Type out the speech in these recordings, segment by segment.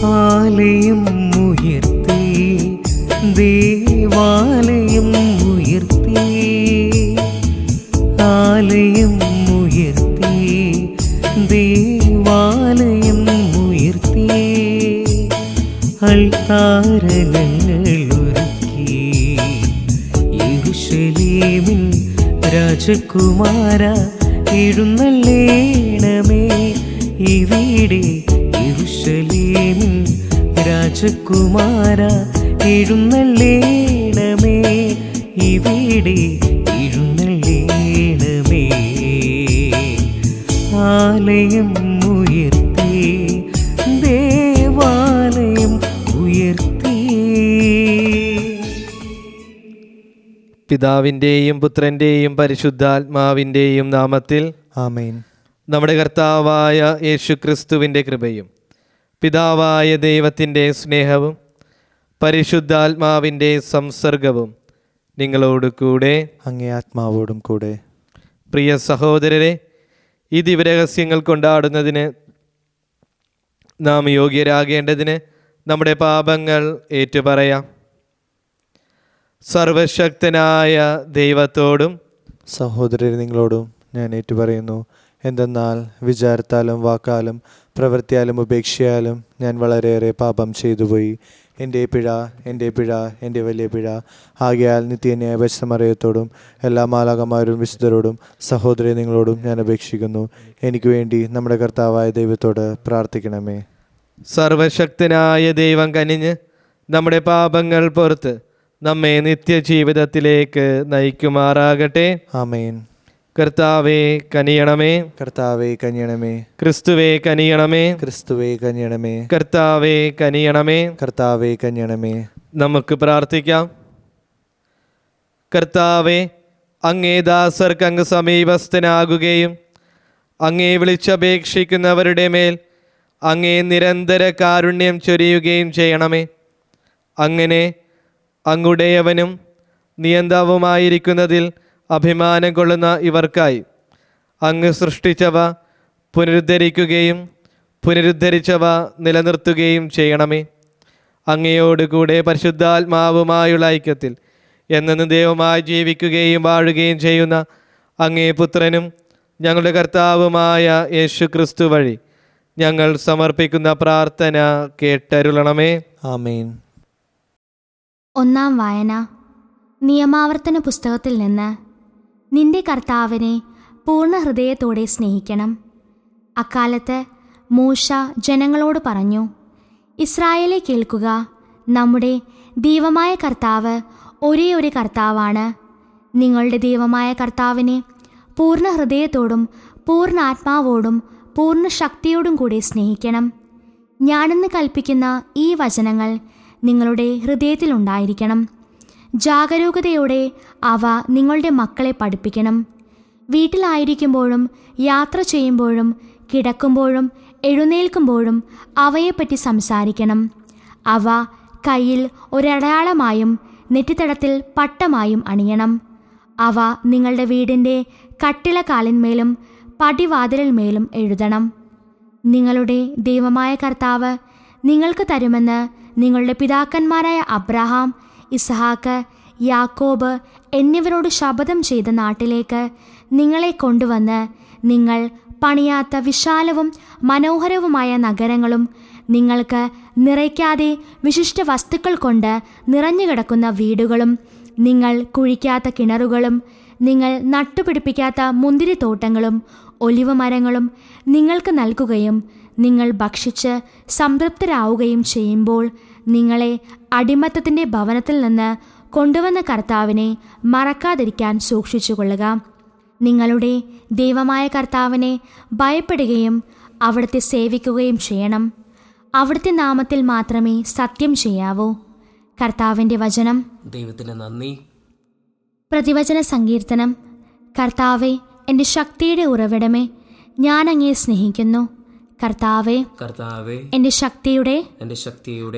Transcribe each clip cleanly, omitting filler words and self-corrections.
ആലയം ഉയർത്തി ദേവാലയം ഉയർത്തി, ആലയം ഉയർത്തി ദേവാലയം ഉയർത്തി, അൾത്താരങ്ങൾ ഒരുക്കി യെരൂശലേമിൻ രാജകുമാര എഴുന്നള്ളേണമേ ഇവിടെ, യെരൂശലേമിൻ രാജകുമാര എഴുന്നള്ളേണമേ ഇവിടെ, എഴുന്നള്ളേണമേ. ആലയം ഉയർത്തി ദേവാലയം ഉയർത്തി. പിതാവിൻ്റെയും പുത്രൻ്റെയും പരിശുദ്ധാത്മാവിൻ്റെയും നാമത്തിൽ ആമേൻ. നമ്മുടെ കർത്താവായ യേശുക്രിസ്തുവിൻ്റെ കൃപയും പിതാവായ ദൈവത്തിൻ്റെ സ്നേഹവും പരിശുദ്ധാത്മാവിൻ്റെ സംസർഗവും നിങ്ങളോട് കൂടെ, അങ്ങേ ആത്മാവോടും കൂടെ. പ്രിയ സഹോദരരെ, ഈ ദിവ്യരഹസ്യങ്ങൾ കൊണ്ടാടുന്നതിന് നാം യോഗ്യരാകേണ്ടതിന് നമ്മുടെ പാപങ്ങൾ ഏറ്റുപറയാം. സർവശക്തനായ ദൈവത്തോടും സഹോദരരെ, നിങ്ങളോടും ഞാൻ ഏറ്റുപറയുന്നു. എന്തെന്നാൽ വിചാരത്താലും വാക്കാലും പ്രവൃത്തിയാലും ഉപേക്ഷയാലും ഞാൻ വളരെയേറെ പാപം ചെയ്തുപോയി. എൻ്റെ പിഴ, എൻ്റെ പിഴ, എൻ്റെ വലിയ പിഴ. ആകയാൽ നിത്യന്യായ പരിശുദ്ധമറിയത്തോടും എല്ലാ മാലാഖമാരോടും വിശുദ്ധരോടും സഹോദരരെ നിങ്ങളോടും ഞാൻ അപേക്ഷിക്കുന്നു. എനിക്ക് വേണ്ടി നമ്മുടെ കർത്താവായ ദൈവത്തോട് പ്രാർത്ഥിക്കണമേ. സർവശക്തനായ ദൈവം കനിഞ്ഞ് നമ്മുടെ പാപങ്ങൾ പുറത്ത് നമ്മെ നിത്യജീവിതത്തിലേക്ക് നയിക്കുമാറാകട്ടെ. ആമേൻ. കർത്താവേ കനിയണമേ, കർത്താവേ കനിയണമേ, ക്രിസ്തുവേ കനിയണമേ, ക്രിസ്തുവേ കനിയണമേ, കർത്താവേ കനിയണമേ. കർത്താവേ കനിയണമേ. നമുക്ക് പ്രാർത്ഥിക്കാം. കർത്താവേ, അങ്ങേ ദാസർക്ക് അങ്ങ് സമീപസ്ഥനാകുകയും അങ്ങേ വിളിച്ചപേക്ഷിക്കുന്നവരുടെ മേൽ അങ്ങേ നിരന്തര കാരുണ്യം ചൊരിയുകയും ചെയ്യണമേ. അങ്ങനെ അങ്ങുടയവനും നിയന്താവുമായിരിക്കുന്നതിൽ അഭിമാനം കൊള്ളുന്ന ഇവർക്കായി അങ്ങ് സൃഷ്ടിച്ചവ പുനരുദ്ധരിക്കുകയും പുനരുദ്ധരിച്ചവ നിലനിർത്തുകയും ചെയ്യണമേ. അങ്ങയോടുകൂടെ പരിശുദ്ധാത്മാവുമായുള്ള ഐക്യത്തിൽ എന്നെന്നും ദൈവമായി ജീവിക്കുകയും വാഴുകയും ചെയ്യുന്ന അങ്ങേ പുത്രനും ഞങ്ങളുടെ കർത്താവുമായ യേശുക്രിസ്തു വഴി ഞങ്ങൾ സമർപ്പിക്കുന്ന പ്രാർത്ഥന കേട്ടരുളണമേ. ആമേൻ. ഒന്നാം വായന. നിയമാവർത്തന പുസ്തകത്തിൽ നിന്ന്. നിന്റെ കർത്താവിനെ പൂർണ്ണ ഹൃദയത്തോടെ സ്നേഹിക്കണം. അക്കാലത്ത് മൂശ ജനങ്ങളോട് പറഞ്ഞു, ഇസ്രായേലെ കേൾക്കുക, നമ്മുടെ ദൈവമായ കർത്താവ് ഒരേ ഒരു കർത്താവാണ്. നിങ്ങളുടെ ദൈവമായ കർത്താവിനെ പൂർണ്ണ ഹൃദയത്തോടും പൂർണ്ണ ആത്മാവോടും പൂർണ്ണ ശക്തിയോടും കൂടി സ്നേഹിക്കണം. ഞാനെന്ന് കൽപ്പിക്കുന്ന ഈ വചനങ്ങൾ നിങ്ങളുടെ ഹൃദയത്തിലുണ്ടായിരിക്കണം. ജാഗരൂകതയോടെ അവ നിങ്ങളുടെ മക്കളെ പഠിപ്പിക്കണം. വീട്ടിലായിരിക്കുമ്പോഴും യാത്ര ചെയ്യുമ്പോഴും കിടക്കുമ്പോഴും എഴുന്നേൽക്കുമ്പോഴും അവയെപ്പറ്റി സംസാരിക്കണം. അവ കയ്യിൽ ഒരടയാളമായും നെറ്റിത്തടത്തിൽ പട്ടമായും അണിയണം. അവ നിങ്ങളുടെ വീടിൻ്റെ കട്ടിളക്കാലിന്മേലും പടിവാതിലിന്മേലും എഴുതണം. നിങ്ങളുടെ ദൈവമായ കർത്താവ് നിങ്ങൾക്ക് തരുമെന്ന് നിങ്ങളുടെ പിതാക്കന്മാരായ അബ്രഹാം, ഇസ്ഹാക്ക്, യാക്കോബ് എന്നിവരോട് ശപഥം ചെയ്ത നാട്ടിലേക്ക് നിങ്ങളെ കൊണ്ടുവന്ന് നിങ്ങൾ പണിയാത്ത വിശാലവും മനോഹരവുമായ നഗരങ്ങളും നിങ്ങൾക്ക് നിറയ്ക്കാതെ വിശിഷ്ട വസ്തുക്കൾ കൊണ്ട് നിറഞ്ഞുകിടക്കുന്ന വീടുകളും നിങ്ങൾ കുഴിക്കാത്ത കിണറുകളും നിങ്ങൾ നട്ടുപിടിപ്പിക്കാത്ത മുന്തിരിത്തോട്ടങ്ങളും ഒലിവ് മരങ്ങളും നിങ്ങൾക്ക് നൽകുകയും നിങ്ങൾ ഭക്ഷിച്ച് സംതൃപ്തരാവുകയും ചെയ്യുമ്പോൾ നിങ്ങളെ അടിമത്തത്തിൻ്റെ ഭവനത്തിൽ നിന്ന് കൊണ്ടുവന്ന കർത്താവിനെ മറക്കാതിരിക്കാൻ സൂക്ഷിച്ചുകൊള്ളുക. നിങ്ങളുടെ ദൈവമായ കർത്താവിനെ ഭയപ്പെടുകയും അവിടുത്തെ സേവിക്കുകയും ചെയ്യണം. അവിടുത്തെ നാമത്തിൽ മാത്രമേ സത്യം ചെയ്യാവൂ. കർത്താവിൻ്റെ വചനം. ദൈവത്തിന് നന്ദി. പ്രതിവചന സങ്കീർത്തനം. കർത്താവെ, എൻ്റെ ശക്തിയുടെ ഉറവിടമേ, ഞാൻ അങ്ങയെ സ്നേഹിക്കുന്നു. കർത്താവെ, എൻ്റെ ശക്തിയുടെ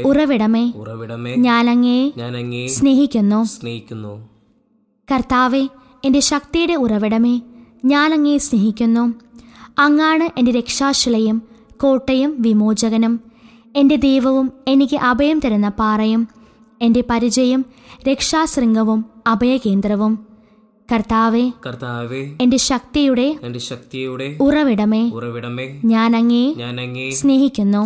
ഉറവിടമേ, ഞാൻ അങ്ങയെ സ്നേഹിക്കുന്നു. കർത്താവെ, എൻ്റെ ശക്തിയുടെ ഉറവിടമേ, ഞാൻ അങ്ങയെ സ്നേഹിക്കുന്നു. അങ്ങാണ് എൻ്റെ രക്ഷാശിലയും കോട്ടയും വിമോചകനും. എൻ്റെ ദൈവവും എനിക്ക് അഭയം തരുന്ന പാറയും എൻ്റെ പരിചയം രക്ഷാശൃംഗവും അഭയകേന്ദ്രവും. കർത്താവേ, എൻ്റെ ശക്തിയുടെ ഉറവിടമേ, ഞാൻ അങ്ങയെ സ്നേഹിക്കുന്നു.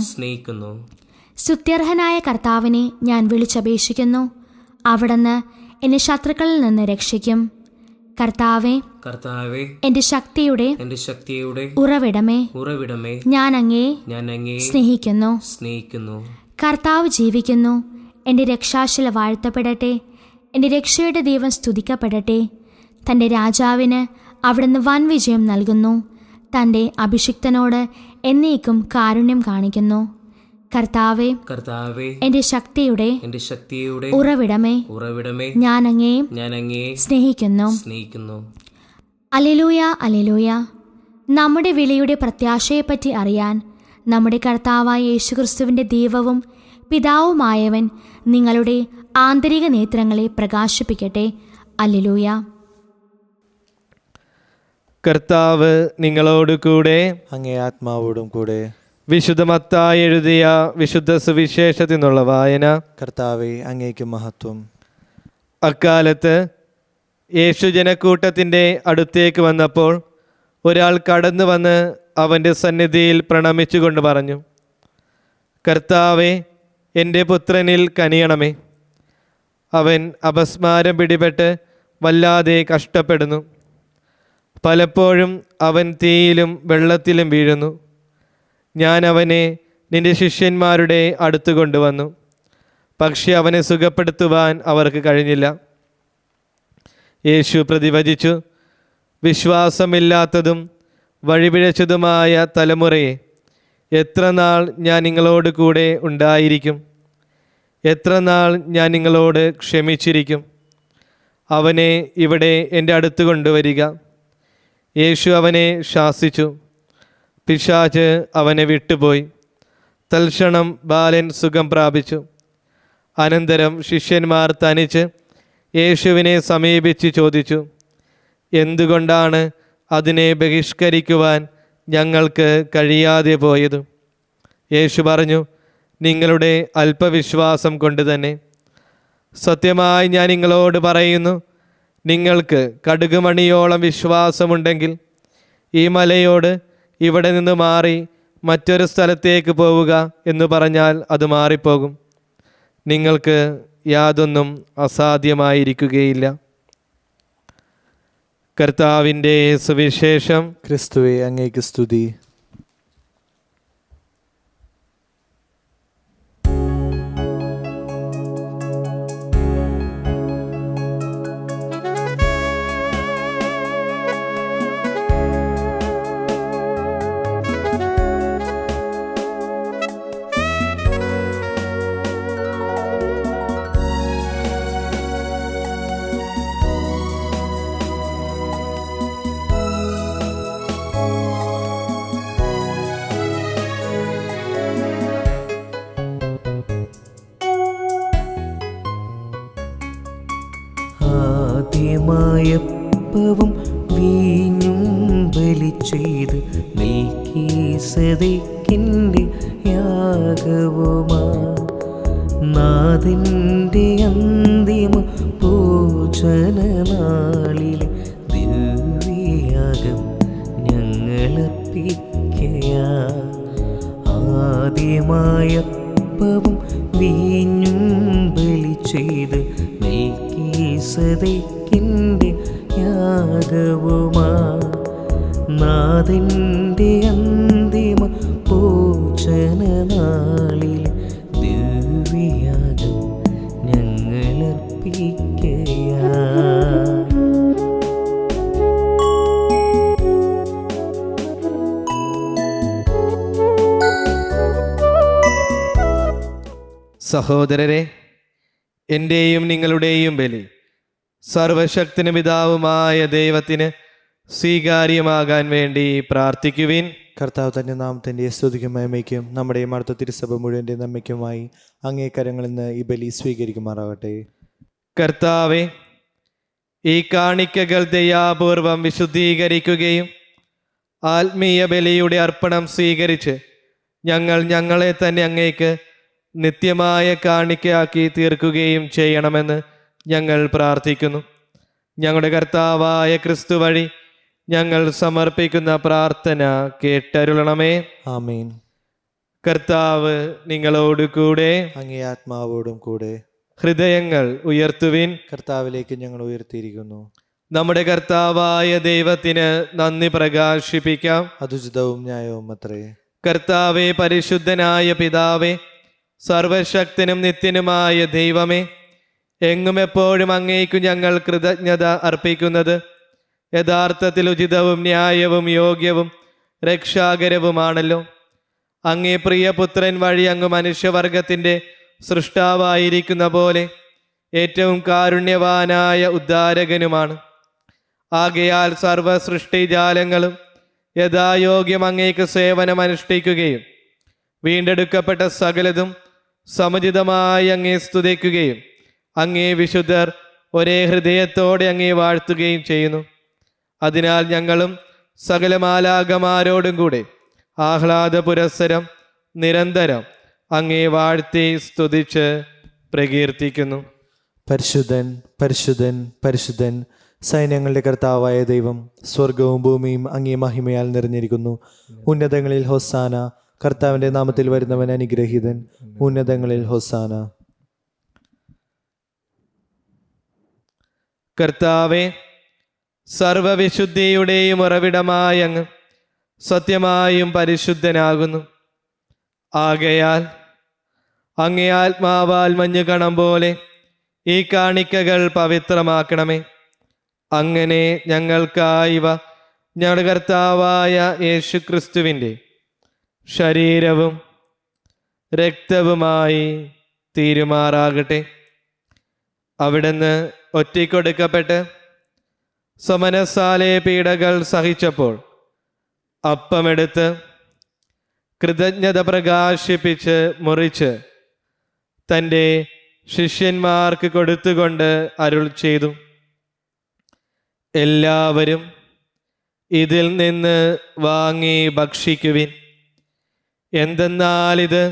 സ്തുത്യർഹനായ കർത്താവിനെ ഞാൻ വിളിച്ചപേക്ഷിക്കുന്നു. അവിടുന്ന് എന്നെ ശത്രുക്കളിൽ നിന്ന് രക്ഷിക്കും. കർത്താവേ, എൻ്റെ ശക്തിയുടെ ഉറവിടമേ, ഞാൻ അങ്ങയെ സ്നേഹിക്കുന്നു. കർത്താവ് ജീവിക്കുന്നു. എൻ്റെ രക്ഷാശില വാഴ്ത്തപ്പെടട്ടെ. എൻ്റെ രക്ഷയുടെ ദൈവം സ്തുതിക്കപ്പെടട്ടെ. തൻ്റെ രാജാവിന് അവിടുന്ന് വൻ വിജയം നൽകുന്നു. തൻ്റെ അഭിഷിക്തനോട് എന്നേക്കും കാരുണ്യം കാണിക്കുന്നു. കർത്താവേ, എൻ്റെ ശക്തിയുടെ ഉറവിടമേ, ഞാൻ അങ്ങയെ സ്നേഹിക്കുന്നു. Alleluia, alleluia. നമ്മുടെ വിളിയുടെ പ്രത്യാശയെപ്പറ്റി അറിയാൻ നമ്മുടെ കർത്താവായ യേശുക്രിസ്തുവിൻ്റെ ദൈവവും പിതാവുമായവൻ നിങ്ങളുടെ ആന്തരിക നേത്രങ്ങളെ പ്രകാശിപ്പിക്കട്ടെ. അല്ലേലൂയ. കർത്താവ് നിങ്ങളോട് കൂടെ, അങ്ങേ ആത്മാവോടും കൂടെ. വിശുദ്ധ മത്തായി എഴുതിയ വിശുദ്ധ സുവിശേഷത്തിൽ നിന്നുള്ള വായന. കർത്താവെ, അങ്ങേക്ക് മഹത്വം. അക്കാലത്ത് യേശു ജനക്കൂട്ടത്തിൻ്റെ അടുത്തേക്ക് വന്നപ്പോൾ ഒരാൾ കടന്നു വന്ന് അവൻ്റെ സന്നിധിയിൽ പ്രണമിച്ചുകൊണ്ട് പറഞ്ഞു, കർത്താവെ, എൻ്റെ പുത്രനിൽ കനിയണമേ. അവൻ അപസ്മാരം പിടിപെട്ട് വല്ലാതെ കഷ്ടപ്പെടുന്നു. പലപ്പോഴും അവൻ തീയിലും വെള്ളത്തിലും വീഴുന്നു. ഞാൻ അവനെ നിന്റെ ശിഷ്യന്മാരുടെ അടുത്ത് കൊണ്ടുവന്നു, പക്ഷെ അവനെ സുഖപ്പെടുത്തുവാൻ അവർക്ക് കഴിഞ്ഞില്ല. യേശു പ്രതിവചിച്ചു, വിശ്വാസമില്ലാത്തതും വഴിപിഴച്ചതുമായ തലമുറയെ, എത്ര നാൾ ഞാൻ നിങ്ങളോട് കൂടെ ഉണ്ടായിരിക്കും? എത്ര നാൾ ഞാൻ നിങ്ങളോട് ക്ഷമിച്ചിരിക്കും? അവനെ ഇവിടെ എൻ്റെ അടുത്ത് കൊണ്ടുവരിക. യേശു അവനെ ശാസിച്ചു. പിശാച് അവനെ വിട്ടുപോയി. തൽക്ഷണം ബാലൻ സുഖം പ്രാപിച്ചു. അനന്തരം ശിഷ്യന്മാർ തനിച്ച് യേശുവിനെ സമീപിച്ച് ചോദിച്ചു, എന്തുകൊണ്ടാണ് അതിനെ ബഹിഷ്കരിക്കുവാൻ ഞങ്ങൾക്ക് കഴിയാതെ പോയത്? യേശു പറഞ്ഞു, നിങ്ങളുടെ അല്പവിശ്വാസം കൊണ്ട് തന്നെ. സത്യമായി ഞാൻ നിങ്ങളോട് പറയുന്നു, നിങ്ങൾക്ക് കടുകുമണിയോളം വിശ്വാസമുണ്ടെങ്കിൽ ഈ മലയോട് ഇവിടെ നിന്ന് മാറി മറ്റൊരു സ്ഥലത്തേക്ക് പോവുക എന്ന് പറഞ്ഞാൽ അത് മാറിപ്പോകും. നിങ്ങൾക്ക് യാതൊന്നും അസാധ്യമായിരിക്കുകയില്ല. കർത്താവിൻ്റെ സുവിശേഷം. ക്രിസ്തുവേ, അങ്ങേക്ക് സ്തുതി. ആദ്യമായപ്പവും വീഞ്ഞും ബലി ചെയ്ത് മെൽക്കീസേദെക്കിന്റെ യാഗവുമാ നാഥന്റെ അന്തിമ ഭോജനനാളിലെ ദിവ്യയാഗം ഞങ്ങളർപ്പിക്കയാ. ആദ്യമായപ്പവും വീഞ്ഞും ബലി ചെയ്ത് മെൽക്കീസേദെക്കിന്റെ യാഗവുമാ നാഥന്റെ അന്തിമ ഭോജനനാളിൽ ദിവ്യയാഗം ഞങ്ങളർപ്പിക്കയാ. സഹോദരരെ, എൻ്റെയും നിങ്ങളുടെയും ബലി സർവശക്തന് പിതാവുമായ ദൈവത്തിന് സ്വീകാര്യമാകാൻ വേണ്ടി പ്രാർത്ഥിക്കുവിൻ. കർത്താവ് തന്റെ നാമത്തിന്റെ സ്തുതിക്കും മഹിമയ്ക്കും നമ്മുടെ അടുത്ത തിരുസഭ മുഴുവൻ്റെ നന്മയ്ക്കുമായി അങ്ങേ കരങ്ങളിൽ നിന്ന് ഈ ബലി സ്വീകരിക്കുമാറാകട്ടെ. കർത്താവെ, ഈ കാണിക്കകൾ ദയാപൂർവം വിശുദ്ധീകരിക്കുകയും ആത്മീയ ബലിയുടെ അർപ്പണം സ്വീകരിച്ച് ഞങ്ങളെ തന്നെ അങ്ങേക്ക് നിത്യമായ കാണിക്കയാക്കി തീർക്കുകയും ചെയ്യണമെന്ന് ഞങ്ങൾ പ്രാർത്ഥിക്കുന്നു. ഞങ്ങളുടെ കർത്താവായ ക്രിസ്തു വഴി ഞങ്ങൾ സമർപ്പിക്കുന്ന പ്രാർത്ഥന കേട്ടരുളണമേ. ആമേൻ. കർത്താവ് നിങ്ങളോട് കൂടെ, അങ്ങേ ആത്മാവോടും കൂടെ. ഹൃദയങ്ങൾ ഉയർത്തുവിൻ. കർത്താവിലേക്ക് ഞങ്ങൾ ഉയർത്തിയിരിക്കുന്നു. നമ്മുടെ കർത്താവായ ദൈവത്തിന് നന്ദി പ്രകാശിപ്പിക്കാം. അതുചിതവും ന്യായവും അത്രേ. കർത്താവേ, പരിശുദ്ധനായ പിതാവേ, സർവശക്തനും നിത്യനുമായ ദൈവമേ, എങ്ങും എപ്പോഴും അങ്ങേക്കു ഞങ്ങൾ കൃതജ്ഞത അർപ്പിക്കുന്നത് യഥാർത്ഥത്തിൽ ഉചിതവും ന്യായവും യോഗ്യവും രക്ഷാകരവുമാണല്ലോ. അങ്ങേ പ്രിയപുത്രൻ വഴി അങ്ങ് മനുഷ്യവർഗത്തിൻ്റെ സൃഷ്ടാവായിരിക്കുന്ന പോലെ ഏറ്റവും കാരുണ്യവാനായ ഉദ്ധാരകനുമാണ്. ആകയാൽ സർവ സൃഷ്ടിജാലങ്ങളും യഥായോഗ്യം അങ്ങേക്ക് സേവനമനുഷ്ഠിക്കുകയും വീണ്ടെടുക്കപ്പെട്ട സകലതും സമുചിതമായി അങ്ങേ സ്തുതിക്കുകയും അങ്ങേ വിശുദ്ധർ ഒരേ ഹൃദയത്തോടെ അങ്ങേ വാഴ്ത്തുകയും ചെയ്യുന്നു. അതിനാൽ ഞങ്ങളും സകല മാലാഖമാരോടും കൂടെ ആഹ്ലാദ പുരസ്സരം നിരന്തരം അങ്ങേ വാഴ്ത്തി സ്തുതിച്ച് പ്രകീർത്തിക്കുന്നു. പരിശുദ്ധൻ, പരിശുദ്ധൻ, പരിശുദ്ധൻ, സൈന്യങ്ങളുടെ കർത്താവായ ദൈവം, സ്വർഗവും ഭൂമിയും അങ്ങേ മഹിമയാൽ നിറഞ്ഞിരിക്കുന്നു. ഉന്നതങ്ങളിൽ ഹൊസാന. കർത്താവിൻ്റെ നാമത്തിൽ വരുന്നവൻ അനുഗ്രഹീതൻ. ഉന്നതങ്ങളിൽ ഹൊസാന. കർത്താവേ, സർവവിശുദ്ധിയുടെയും ഉറവിടമായ അങ്ങ് സത്യമായും പരിശുദ്ധനാകുന്നു. ആകയാൽ അങ്ങേ ആത്മാവാൽ മഞ്ഞുകണം പോലെ ഈ കാണിക്കകൾ പവിത്രമാക്കണമേ. അങ്ങനെ ഞങ്ങൾക്കായിവ ഞങ്ങളുടെ കർത്താവായ യേശുക്രിസ്തുവിൻ്റെ ശരീരവും രക്തവുമായി തീരുമാറാകട്ടെ. അവിടുന്ന് ഒറ്റിക്കൊടുക്കപ്പെട്ട് സമനസാലെ പീഡകൾ സഹിച്ചപ്പോൾ അപ്പമെടുത്ത് കൃതജ്ഞത പ്രകാശിപ്പിച്ച് മുറിച്ച് തൻ്റെ ശിഷ്യന്മാർക്ക് കൊടുത്തുകൊണ്ട് അരുൾ ചെയ്തു, എല്ലാവരും ഇതിൽ നിന്ന് വാങ്ങി ഭക്ഷിക്കുവിൻ. എന്തെന്നാൽ ഇത്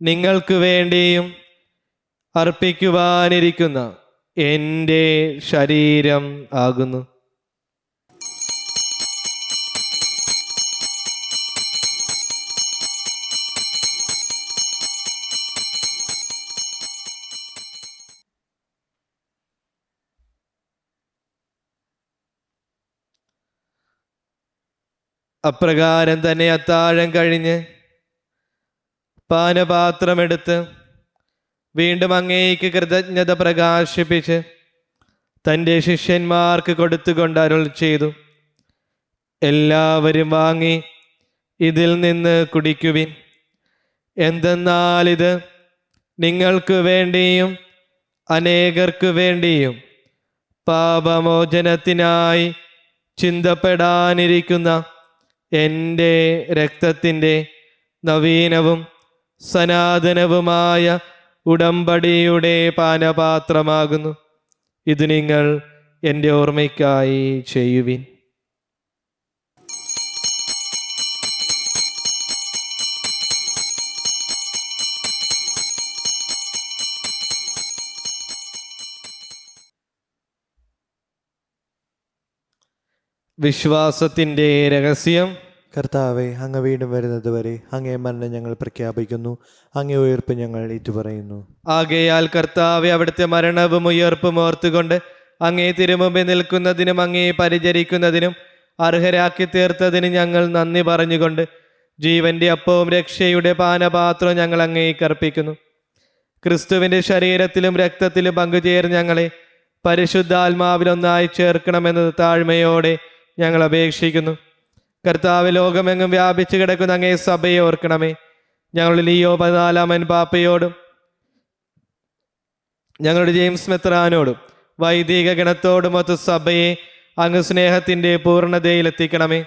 നിങ്ങൾക്ക് വേണ്ടിയും അർപ്പിക്കുവാനിരിക്കുന്ന എൻ്റെ ശരീരം ആകുന്നു. അപ്രകാരം തന്നെ അത്താഴം കഴിഞ്ഞ് പാനപാത്രമെടുത്ത് വീണ്ടും അങ്ങേക്ക് കൃതജ്ഞത പ്രകാശിപ്പിച്ച് തൻ്റെ ശിഷ്യന്മാർക്ക് കൊടുത്തുകൊണ്ട് അരുൾ ചെയ്തു, എല്ലാവരും വാങ്ങി ഇതിൽ നിന്ന് കുടിക്കുവിൻ. എന്തെന്നാൽ ഇത് നിങ്ങൾക്ക് വേണ്ടിയും അനേകർക്ക് വേണ്ടിയും പാപമോചനത്തിനായി ചിന്തപ്പെടാനിരിക്കുന്ന എൻ്റെ രക്തത്തിൻ്റെ നവീനവും സനാതനവുമായ ഉടമ്പടിയുടെ പാനപാത്രമാകുന്നു. ഇത് നിങ്ങൾ എൻ്റെ ഓർമ്മയ്ക്കായി ചെയ്യുവിൻ. വിശ്വാസത്തിൻ്റെ രഹസ്യം. കർത്താവെ, അങ്ങ് വീണ്ടും വരുന്നത് വരെ അങ്ങേ മരണം ഞങ്ങൾ പ്രഖ്യാപിക്കുന്നു, അങ്ങേ ഉയർപ്പ് ഞങ്ങൾ ഏറ്റുപറയുന്നു. ആകയാൽ കർത്താവെ, അവിടുത്തെ മരണവും ഉയർപ്പും ഓർത്തുകൊണ്ട് അങ്ങേ തിരുമുമ്പിൽ നിൽക്കുന്നതിനും അങ്ങേ പരിചരിക്കുന്നതിനും അർഹരാക്കി തീർത്തതിന് ഞങ്ങൾ നന്ദി പറഞ്ഞുകൊണ്ട് ജീവന്റെ അപ്പവും രക്ഷയുടെ പാനപാത്രവും ഞങ്ങൾ അങ്ങേക്ക് അർപ്പിക്കുന്നു. ക്രിസ്തുവിൻ്റെ ശരീരത്തിലും രക്തത്തിലും പങ്കുചേർന്ന് ഞങ്ങളെ പരിശുദ്ധാത്മാവിലൊന്നായി ചേർക്കണമെന്നത് താഴ്മയോടെ ഞങ്ങൾ അപേക്ഷിക്കുന്നു. കർത്താവ്, ലോകമെങ്ങും വ്യാപിച്ചു കിടക്കുന്ന അങ്ങേ സഭയെ ഓർക്കണമേ. ഞങ്ങളുടെ ലിയോ 14 പാപ്പയോടും ഞങ്ങളുടെ ജെയിംസ് മെത്രാനോടും വൈദിക ഗണത്തോടും മൊത്ത സഭയെ അങ്ങ് സ്നേഹത്തിൻ്റെ പൂർണ്ണതയിലെത്തിക്കണമേ.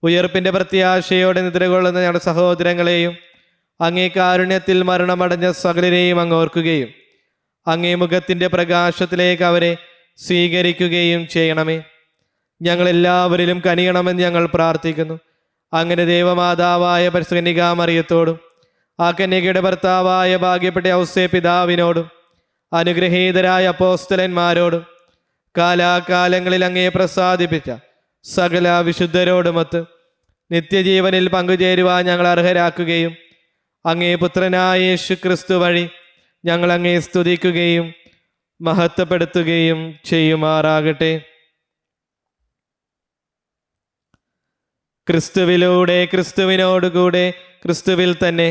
ഉയർപ്പിൻ്റെ പ്രത്യാശയോടെ നിദ്രകൊള്ളുന്ന ഞങ്ങളുടെ സഹോദരങ്ങളെയും അങ്ങേ കാരുണ്യത്തിൽ മരണമടഞ്ഞ സകലരെയും അങ്ങ് ഓർക്കുകയും അങ്ങേ മുഖത്തിൻ്റെ പ്രകാശത്തിലേക്ക് അവരെ സ്വീകരിക്കുകയും ചെയ്യണമേ. ഞങ്ങളെല്ലാവരിലും കനിയണമെന്ന് ഞങ്ങൾ പ്രാർത്ഥിക്കുന്നു. അങ്ങനെ ദേവമാതാവായ പരിശുദ്ധനികാമറിയത്തോടും ആ കന്യകയുടെ ഭർത്താവായ ഭാഗ്യപ്പെട്ട ഔസേ പിതാവിനോടും അനുഗ്രഹീതരായ അപ്പോസ്തലന്മാരോടും കാലാകാലങ്ങളിൽ അങ്ങയെ പ്രസാദിപ്പിച്ച സകല വിശുദ്ധരോടുമൊത്ത് നിത്യജീവനിൽ പങ്കുചേരുവാൻ ഞങ്ങൾ അർഹരാക്കുകയും അങ്ങേ പുത്രനായ യേശു ക്രിസ്തു വഴി ഞങ്ങൾ അങ്ങയെ സ്തുതിക്കുകയും മഹത്വപ്പെടുത്തുകയും ചെയ്യുമാറാകട്ടെ. ക്രിസ്തുവിലൂടെ ക്രിസ്തുവിനോടുകൂടെ ക്രിസ്തുവിൽ തന്നെ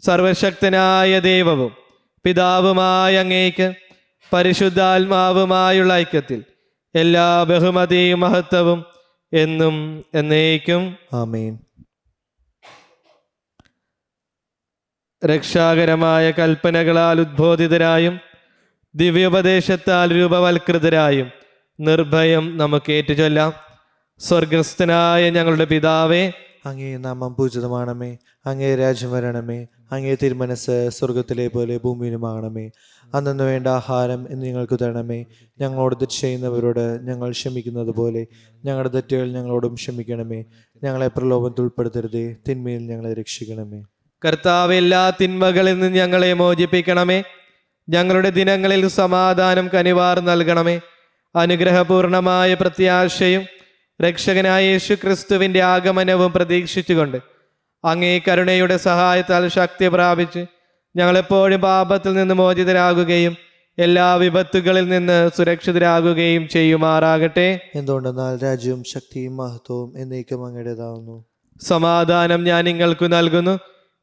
സർവശക്തനായ ദൈവവും പിതാവുമായ അങ്ങേക്ക് പരിശുദ്ധാത്മാവുമായുള്ള ഐക്യത്തിൽ എല്ലാ ബഹുമതിയും മഹത്വവും എന്നും എന്നേക്കും ആമേൻ. രക്ഷാകരമായ കൽപ്പനകളാൽ ഉദ്ബോധിതരായും ദിവ്യോപദേശത്താൽ രൂപവൽകൃതരായും നിർഭയം നമുക്ക് ഏറ്റുചൊല്ലാം. സ്വർഗസ്ഥനായ ഞങ്ങളുടെ പിതാവേ, അങ്ങേ നാമം പൂജിതമാണമേ. അങ്ങേ രാജ്യം വരണമേ. അങ്ങേ തിരുമനസ് സ്വർഗത്തിലെ പോലെ ഭൂമിയിലുമാകണമേ. അന്നു വേണ്ട ആഹാരം ഇന്ന് ഞങ്ങൾക്ക് തരണമേ. ഞങ്ങളോട് തെറ്റ് ചെയ്യുന്നവരോട് ഞങ്ങൾ ക്ഷമിക്കുന്നത് പോലെ ഞങ്ങളുടെ തെറ്റുകൾ ഞങ്ങളോടും ക്ഷമിക്കണമേ. ഞങ്ങളെ പ്രലോഭനത്തിൽ ഉൾപ്പെടുത്തരുതേ, തിന്മയിൽ ഞങ്ങളെ രക്ഷിക്കണമേ. കർത്താവ്, എല്ലാ തിന്മകളിൽ നിന്ന് ഞങ്ങളെ മോചിപ്പിക്കണമേ. ഞങ്ങളുടെ ദിനങ്ങളിൽ സമാധാനം കനിവാർ നൽകണമേ. അനുഗ്രഹപൂർണമായ പ്രത്യാശയും രക്ഷകനായ യേശു ക്രിസ്തുവിൻ്റെ ആഗമനവും പ്രതീക്ഷിച്ചുകൊണ്ട് അങ്ങേ കരുണയുടെ സഹായത്താൽ ശക്തി പ്രാപിച്ച് ഞങ്ങളെപ്പോഴും പാപത്തിൽ നിന്ന് മോചിതരാകുകയും എല്ലാ വിപത്തുകളിൽ നിന്ന് സുരക്ഷിതരാകുകയും ചെയ്യുമാറാകട്ടെ. എന്തുകൊണ്ടെന്നാൽ രാജ്യവും ശക്തിയും മഹത്വവും എന്നേക്കും അങ്ങയുടേതാവുന്നു. സമാധാനം ഞാൻ നിങ്ങൾക്ക് നൽകുന്നു,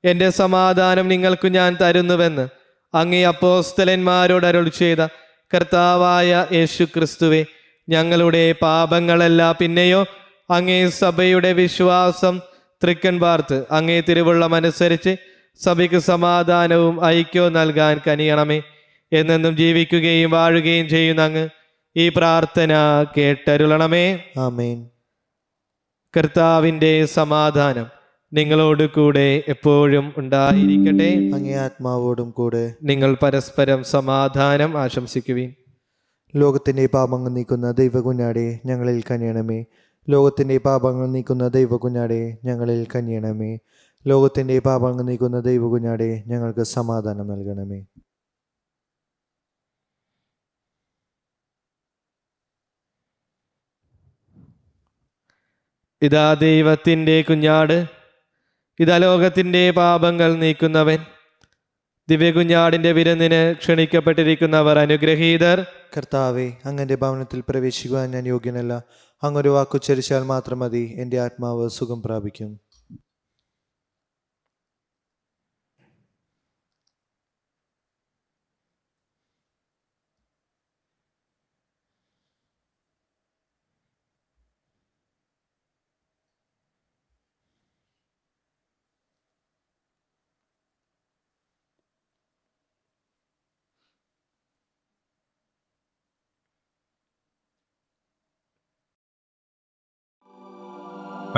എൻ്റെ സമാധാനം നിങ്ങൾക്ക് ഞാൻ തരുന്നുവെന്ന് അങ്ങേ അപ്പോസ്തലന്മാരോട് അരുൾ ചെയ്ത കർത്താവായ യേശു ക്രിസ്തുവേ, ഞങ്ങളുടെ പാപങ്ങളല്ല പിന്നെയോ അങ്ങേ സഭയുടെ വിശ്വാസം തൃക്കൻ പാർത്ത് അങ്ങേ തിരുവുള്ളമനുസരിച്ച് സഭയ്ക്ക് സമാധാനവും ഐക്യവും നൽകാൻ കനിയണമേ. എന്നെന്നും ജീവിക്കുകയും വാഴുകയും ചെയ്യുന്ന അങ്ങ് ഈ പ്രാർത്ഥന കേട്ടരുളണമേ. ആമേൻ. കർത്താവിൻ്റെ സമാധാനം നിങ്ങളോട് കൂടെ എപ്പോഴും ഉണ്ടായിരിക്കട്ടെ. അങ്ങേ ആത്മാവോടും കൂടെ. നിങ്ങൾ പരസ്പരം സമാധാനം ആശംസിക്കുവിൻ. ലോകത്തിൻ്റെ പാപങ്ങൾ നീക്കുന്ന ദൈവകുഞ്ഞാടെ ഞങ്ങളിൽ കനിയണമേ. ലോകത്തിൻ്റെ പാപങ്ങൾ നീക്കുന്ന ദൈവകുഞ്ഞാടെ ഞങ്ങളിൽ കനിയണമേ. ലോകത്തിൻ്റെ പാപങ്ങൾ നീക്കുന്ന ദൈവകുഞ്ഞാടെ ഞങ്ങൾക്ക് സമാധാനം നൽകണമേ. ഇതാ ദൈവത്തിൻ്റെ കുഞ്ഞാട്, ഇതാ ലോകത്തിൻ്റെ പാപങ്ങൾ നീക്കുന്നവൻ. ദിവ്യകുഞ്ഞാടിൻ്റെ വിരുന്നിന് ക്ഷണിക്കപ്പെട്ടിരിക്കുന്നവർ അനുഗ്രഹീതർ. കർത്താവെ, അങ്ങൻ്റെ ഭവനത്തിൽ പ്രവേശിക്കുവാൻ ഞാൻ യോഗ്യനല്ല. അങ്ങൊരു വാക്കുച്ചരിച്ചാൽ മാത്രം മതി, എൻ്റെ ആത്മാവ് സുഖം പ്രാപിക്കും.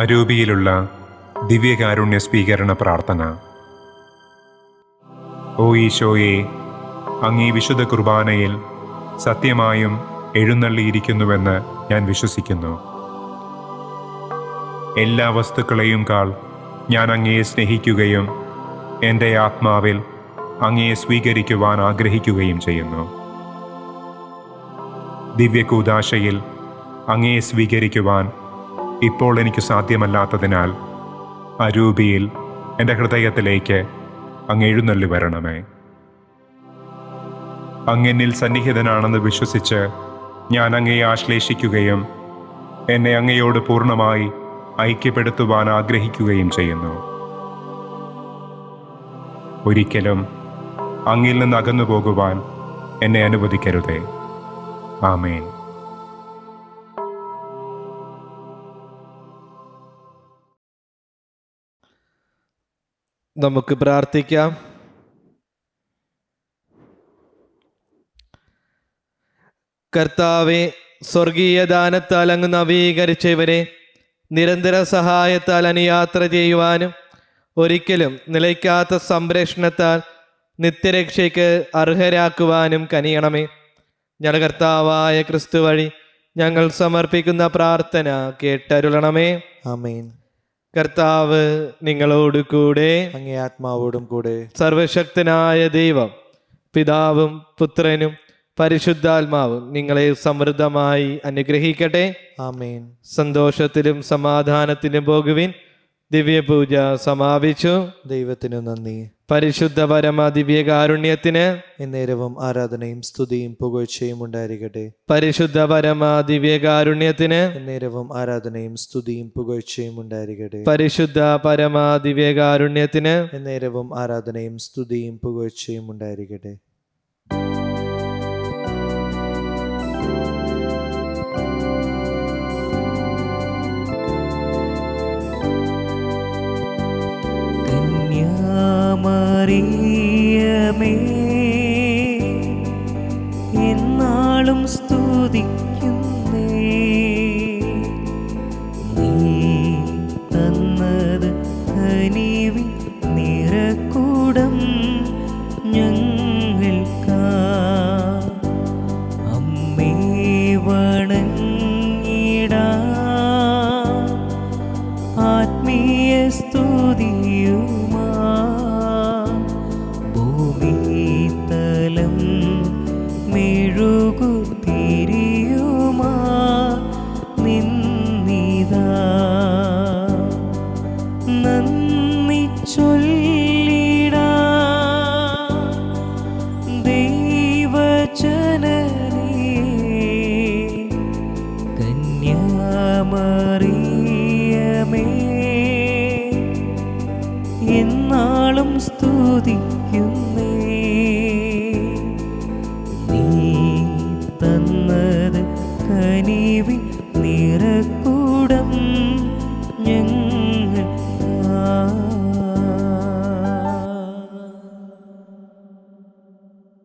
അരൂപിയിലുള്ള ദിവ്യകാരുണ്യ സ്വീകരണ പ്രാർത്ഥന. ഓ ഈശോയെ, അങ്ങീ വിശുദ്ധ കുർബാനയിൽ സത്യമായും എഴുന്നള്ളിയിരിക്കുന്നുവെന്ന് ഞാൻ വിശ്വസിക്കുന്നു. എല്ലാ വസ്തുക്കളെയും കാൾ ഞാൻ അങ്ങയെ സ്നേഹിക്കുകയും എൻ്റെ ആത്മാവിൽ അങ്ങയെ സ്വീകരിക്കുവാൻ ആഗ്രഹിക്കുകയും ചെയ്യുന്നു. ദിവ്യകൂദാശയിൽ അങ്ങയെ സ്വീകരിക്കുവാൻ ഇപ്പോൾ എനിക്ക് സാധ്യമല്ലാത്തതിനാൽ അരൂപിയിൽ എൻ്റെ ഹൃദയത്തിലേക്ക് അങ്ങ് എഴുന്നള്ളി വരണമേ. അങ്ങെന്നിൽ സന്നിഹിതനാണെന്ന് വിശ്വസിച്ച് ഞാൻ അങ്ങയെ ആശ്ലേഷിക്കുകയും എന്നെ അങ്ങയോട് പൂർണ്ണമായി ഐക്യപ്പെടുത്തുവാൻ ആഗ്രഹിക്കുകയും ചെയ്യുന്നു. ഒരിക്കലും അങ്ങിൽ നിന്ന് അകന്നു പോകുവാൻ എന്നെ അനുവദിക്കരുതേ. ആമേൻ. നമുക്ക് പ്രാർത്ഥിക്കാം. കർത്താവെ, സ്വർഗീയ ദാനത്താൽ അങ്ങ് നവീകരിച്ചവരെ നിരന്തര സഹായത്താൽ അനുയാത്ര ചെയ്യുവാനും ഒരിക്കലും നിലയ്ക്കാത്ത സംരക്ഷണത്താൽ നിത്യരക്ഷയ്ക്ക് അർഹരാക്കുവാനും കനിയണമേ. ഞങ്ങളുടെ കർത്താവായ ക്രിസ്തു വഴി ഞങ്ങൾ സമർപ്പിക്കുന്ന പ്രാർത്ഥന കേട്ടരുളണമേ. ആമേൻ. കർത്താവ് നിങ്ങളോട് കൂടെ. അങ്ങേ ആത്മാവോടും കൂടെ. സർവശക്തനായ ദൈവം പിതാവും പുത്രനും പരിശുദ്ധാത്മാവും നിങ്ങളെ സമൃദ്ധമായി അനുഗ്രഹിക്കട്ടെ. ആമേൻ. സന്തോഷത്തിലും സമാധാനത്തിലും പോകുവിൻ. ദിവ്യപൂജ സമാപിച്ചു. ദൈവത്തിനു നന്ദി. പരിശുദ്ധ പരമ ദിവ്യകാരുണ്യത്തിന് എന്നേരവും ആരാധനയും സ്തുതിയും പുകഴ്ചയും ഉണ്ടായിരിക്കട്ടെ. പരിശുദ്ധ പരമ ദിവ്യകാരുണ്യത്തിന് എന്നേരവും ആരാധനയും സ്തുതിയും പുകഴ്ചയും ഉണ്ടായിരിക്കട്ടെ. പരിശുദ്ധ പരമ ദിവ്യകാരുണ്യത്തിന് എന്നേരവും ആരാധനയും സ്തുതിയും പുകഴ്ചയും ഉണ്ടായിരിക്കട്ടെ. മറിയമേ എന്നാളും സ്തുതിക്കുന്നേ, നീ തന്നത് കനിവിൻ നിറകൂടം ഞങ്ങൾക്കാ. അമ്മേ വണങ്ങിടാ ആത്മീയ സ്തുതിയുമാ ഭൂമിതലം മെഴുകുതിരിയുമാ നിന്നിതാ. നന്ദി ചൊല്ലിടാ ദൈവജനനേ, കന്യാമറിയമേ എന്നാളും സ്തുതിക്കുന്നേ, നീ തന്നത് കനിവിൻ